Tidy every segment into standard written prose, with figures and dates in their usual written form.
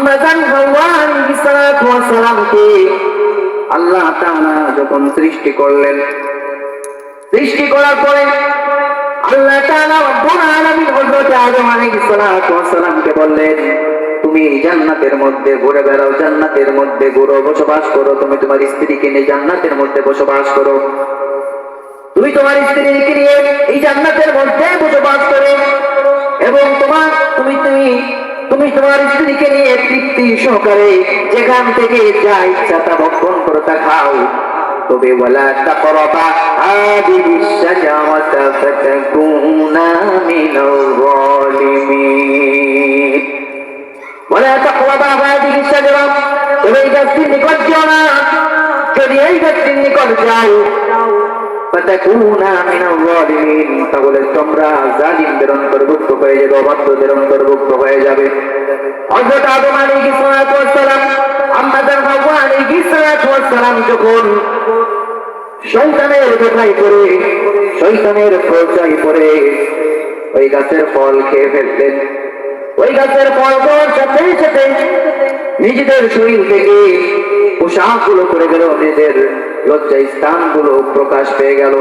আম্মা জান হাওয়া আলাইহিস সালাতু ওয়াস সালামকে আল্লাহ তাআলা যখন সৃষ্টি করলেন, সৃষ্টি করার পরে আল্লাহ তাআলা রব্বুল আলামিন হযরত আদম আলাইহিস সালাতু ওয়াস সালামকে বললেন, তুমি জান্নাতের মধ্যে ঘুরে বেড়াও, জান্নাতের মধ্যে ঘুরো, বসবাস করো, তুমি তোমার স্ত্রীকে নিয়ে জান্নাতের মধ্যে বসবাস করো, তুমি তোমার স্ত্রীকে নিয়ে এই জান্নাতের মধ্যে বসবাস করো, এবং তুমি তোমার স্ত্রীকে নিয়ে তৃপ্তি সহকারে যেখান থেকে যা ইচ্ছা তা ভক্ষণ করো, তা খাও, তবে ওয়ালা তাকরাবা হাদিহিস শাজারাতা ফাতাকুনা মিনাল যালিমিন। ওয়ালা তাকরাবা হাদিহিস শাজারা, তবে এই গাছটির নিকট যাও না, যদি এই গাছটির নিকট যাও ফাতাকুনা মিনাল যালিমিন, তাহলে তোমরা জালিমদের অন্তর্ভুক্ত হয়ে যাবে, অবাধ্যদের অন্তর্ভুক্ত হয়ে যাবে। হযরত আদম আলাইহিস সালাতু ওয়াস সালাম, আম্মা জান হাওয়া আলাইহিস সালাতু ওয়াস সালাম যখন শয়তানের কথায় পড়ে, শয়তানের প্রচায় পড়ে ওই গাছের ফল খেয়ে ফেলতেন, ওই গাছের ফল খাওয়ার সাথে সাথে নিজেদের শরীর থেকে পোশাকগুলো করে গেল, নিজেদের লজ্জা স্থানগুলো প্রকাশ পেয়ে গেল।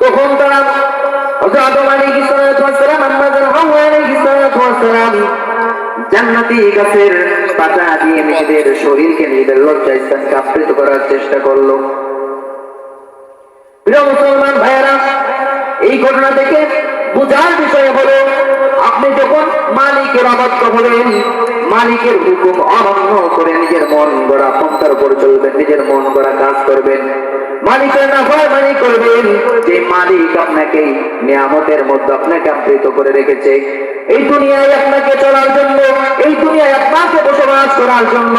তখন তারা হযরত আদম আলাইহিস সালাতু ওয়াস সালাম, আম্মা জান হাওয়া আলাইহিস সালাতু ওয়াস সালাম জান্নাতি গাছের পাতা দিয়ে নিজেদের শরীরকে, নিজেদের লজ্জা স্থানকে আবৃত করার চেষ্টা করলো। প্রিয় মুসলমান ভাইয়েরা, এই ঘটনা থেকে বোঝার বিষয় হলো, আপনি যখন মালিকের অবাধ্য হবেন, মালিকের হুকুম অমান্য করে নিজের মন গড়া পন্থার উপর চলবেন, নিজের মন গড়া কাজ করবেন, মালিকের নাফরমানি করবেন, যে মালিক আপনাকে নিয়ামতের মধ্যে আপনাকে আবৃত করে রেখেছে, এই দুনিয়ায় আপনাকে চলার জন্য, এই দুনিয়ায় আপনাকে বসবাস করার জন্য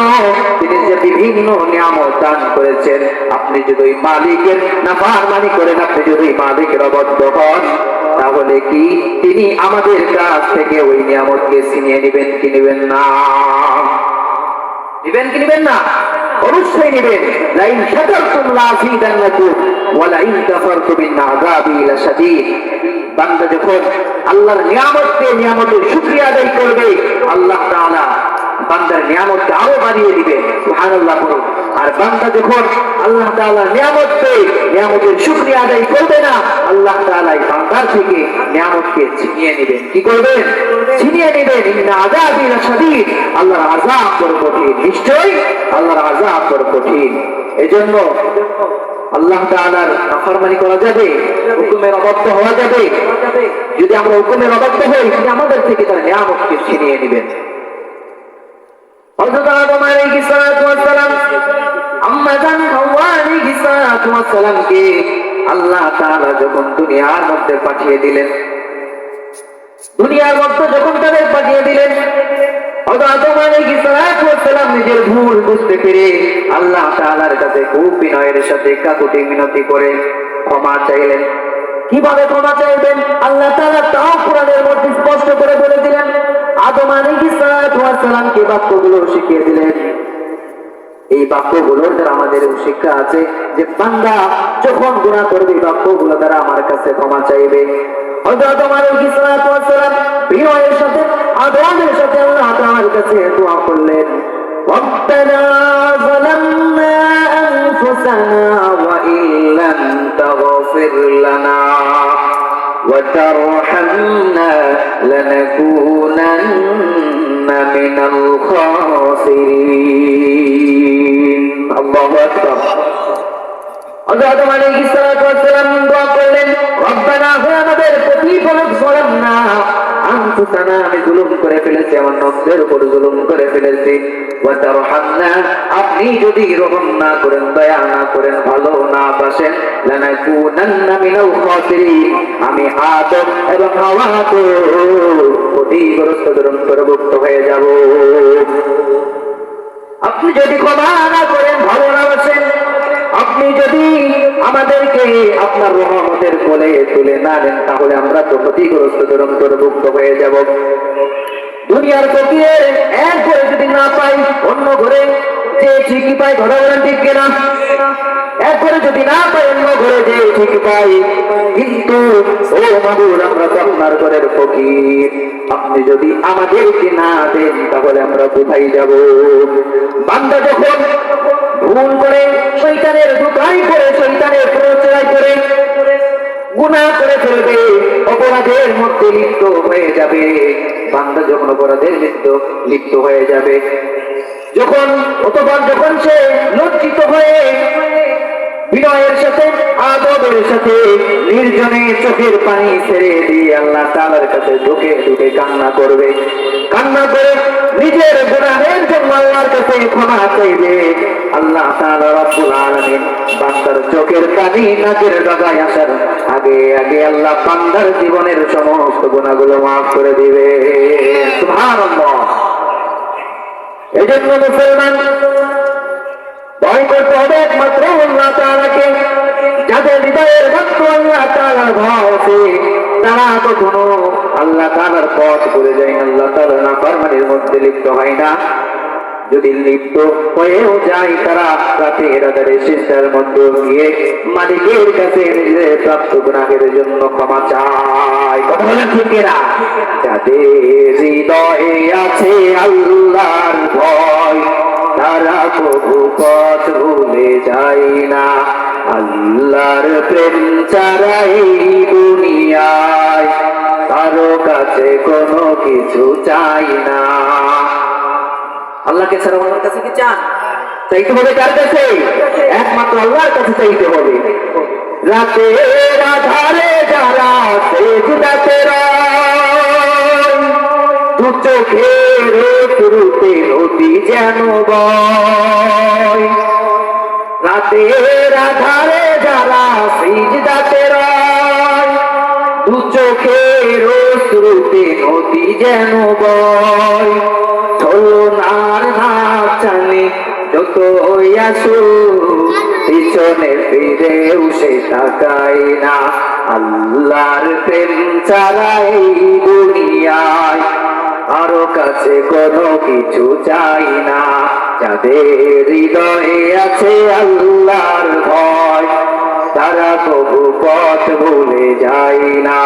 তিনি যে বিভিন্ন নিয়ামত দান করেছেন, আপনি যদি ওই মালিকের নাফরমানি করেন, আপনি যদি মালিকের অবাধ্য হন, তাহলে কি তিনি আমাদের কাছ থেকে ওই নিয়ামতকে ছিনিয়ে নেবেন কি নেবেন না? নেবেন কি নেবেন না? অবশ্যই নেবেন। লাইন শাকারতুম লাযীদান্নাকুম ওয়া লাইন কাফারতুম ইন আযাবি লাশাদীদ। বান্দা যখন আল্লাহর নিয়ামতের শুকরিয়া আদায় করবে, আল্লাহ তাআলা বান্দার নিয়ামতকে আরো বাড়িয়ে দিবেন। সুবহানাল্লাহ বলুন। আর বান্দা যখন আল্লাহ তাআলার নিয়ামতের শুকরিয়া আদায় করবে না, আল্লাহ তাআলা বান্দার থেকে নিয়ামতকে ছিনিয়ে নেবেন। কি করবেন? ছিনিয়ে নেবেন। ইন্না আযাবি লাশাদীদ, আল্লাহর আযাব বড় কঠিন। নিশ্চয়ই আল্লাহর আযাব বড় কঠিন। এজন্য আল্লাহ তাআলার নাফরমানি করা যাবে, হুকুমের অবাধ্য হওয়া যাবে। যদি আমরা হুকুমের অবাধ্য হই, তিনি আমাদের থেকে তার নিয়ামতকে ছিনিয়ে নেবেন। হযরত আদম আলাইহিস সালাতু ওয়াস সালাম, আম্মা জান হাওয়া আলাইহিস সালাতু ওয়াস সালামকে আল্লাহ তাআলা যখন দুনিয়ার মধ্যে পাঠিয়ে দিলেন, দুনিয়ার মধ্যে যখন তাদের পাঠিয়ে দিলেন, হযরত আদম আলাইহিস সালাতু ওয়াস সালাম নিজের ভুল বুঝতে পেরে আল্লাহ তাআলার কাছে খুব বিনয়ের সাথে কাকুতি মিনতি করে ক্ষমা চাইলেন। কিভাবে ক্ষমা চাইবেন? আল্লাহ তাআলা তাও কোরআনের মধ্যে স্পষ্ট করে বলে দিলেন। আদম আলাইহিস সালাতু ওয়াস সালামকে বাক্যগুলো শিখিয়ে দিলেন। এই বাক্যগুলোর দ্বারা আমাদের শিক্ষা আছে যে বান্দা যখন গুনাহ করবে, বাক্যগুলো দ্বারা আমার কাছে ক্ষমা চাইবে। হযরত আদম আলাইহিস সালাতু ওয়াস সালাম বিনয়ের সাথে আদমের সাথে আল্লাহ তাআলার কাছে দোয়া করলেন, রব্বানা যালামনা আনফুসানা ওয়া ইল্লাম তাগফির লানা ওয়া তারহামনা লানাকুনান্না মিনাল খাসিরিন। আল্লাহু আকবার। হযরত আদম আলাইহিস সালাতু ওয়াস সালাম দোয়া করলেন, রব্বানা, হে আমাদের প্রতিপালক, যালামনা আনফুসানা, আমি জুলুম করে ফেলেছি, আমার নফসের উপর জুলুম করে ফেলেছি, ওয়া তারহামনা, আপনি যদি রহম না করেন, দয়া না করেন, ভালো না বাসেন, লানাকুনান্না মিনাল খাসিরিন, আমি আদম এবং হাওয়া তো ক্ষতিগ্রস্তদের অন্তর্ভুক্ত হয়ে যাব। আপনি যদি ক্ষমা না করেন, ভালো না বাসেন, আপনি যদি আমাদেরকে আপনার রহমতের কোলে তুলে না নেন, তাহলে আমরা তো ক্ষতিগ্রস্তদের অন্তর্ভুক্ত হয়ে যাব। দুনিয়ার ফকিরে এক ঘরে যদি না পাই, অন্য ঘরে যে ঠিকই পাই, কথা বলেন ঠিক কিনা? একবারে যদি না পাই অন্য ঘরে যে ঠিক পাই, কিন্তু ও মাবুদ আমরা তো আপনার ঘরের ফকির, আপনি যদি আমাদেরকে না দেন তাহলে আমরা কোথায় যাব? বান্দা যখন ভুল করে, শয়তানের ধোঁকায় পড়ে, শয়তানের প্ররোচনায় পড়ে গুনাহ করে ফেলবে, অপরাধের মধ্যে লিপ্ত হয়ে যাবে। বান্দা যখন অপরাধের লিপ্ত হয়ে যাবে, যখন সে লজ্জিত হয়ে বিনয়ের সাথে আদবের সাথে নির্জনে চোখের পানি ছেড়ে দিয়ে আল্লাহ তাআলার কাছে ঢুকে ঢুকে কান্না করবে, কান্না করে নিজের গুনাহের জন্য আল্লাহর কাছে ক্ষমা চাইবে, আল্লাহ তাআলা রব্বুল আলামিন বান্দার চোখের পানি নাকের ডগায় আসার আগে আগে আল্লাহ বান্দার জীবনের সমস্ত গুনাহগুলো মাফ করে দিবে। সুবহানাল্লাহ। এজন্য মুসলমান ভয় করতে হবে একমাত্র আল্লাহ তাআলাকে। যাদের হৃদয়ের মধ্যে আল্লাহ তাআলার ভয় আছে, তারা কখনো আল্লাহ তাআলার পথ ভুলে যায় না, আল্লাহ তাআলার নাফরমানির মধ্যে লিপ্ত হয় না। যদি লিপ্ত হয়েও যায়, তারা রাতের আধারে সিজদার মধ্যে গিয়ে মালিকের কাছে নিজের প্রাপ্ত গুনাহের জন্য ক্ষমা চায়। কথা বলেন ঠিক কিনা? যাদের হৃদয়ে আছে আল্লাহর ভয়, তারা প্রভু পথ ভুলে যায় না। আল্লাহর প্রেম ছাড়া এই দুনিয়ায় কারো কাছে কোনো কিছু চাই না। আল্লাহকে ছাড়া অন্যের কাছে কি চান? চাইতে হবে কার কাছে? একমাত্র আল্লাহর কাছে চাইতে হবে। রাতের আধারে যারা সেজদাতে রয়, দু চোখের শুরুতে নদী যেন বয়। রাতের আধারে যারা সিজদাতে রয়, দু চোখের শুরুতে নদী যেন বয়। চলনার হাত টানে যত আসু, পিছনে ফিরেও সে তাকায় না। আল্লাহর প্রেম ছাড়া এই দুনিয়ায় কারো কাছে কোনো কিছু চাই না। যাদের হৃদয়ে আছে আল্লাহর ভয়, তারা তবু পথ ভুলে যায় না।